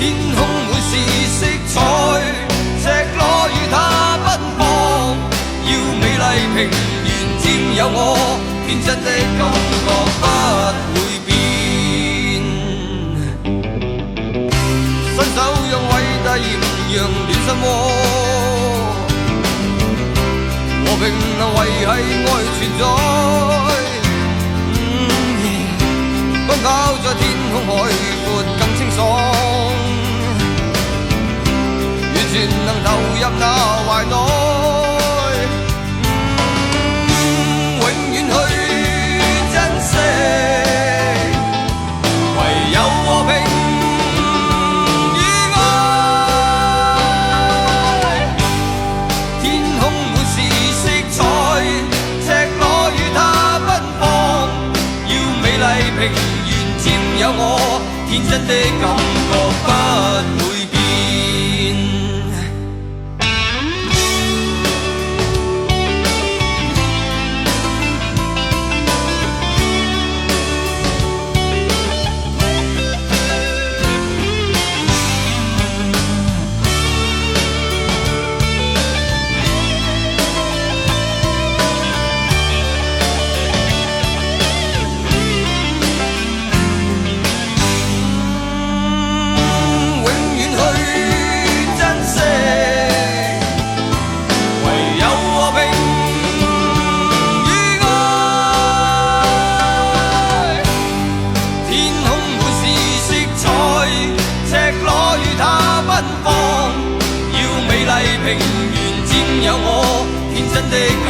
天空滿是色彩，赤裸與它奔放，要美麗平原佔有我，天真的感覺不會變。伸手讓偉大豔陽暖心窩，和平能維繫愛存在。奔跑在天空海闊更清爽，完全能投入那懷內，永遠去珍惜，唯有和平與愛。天空滿是色彩，赤裸與它奔放，要美麗平原佔有我，天真的感覺不會變。平原佔有我，天真的感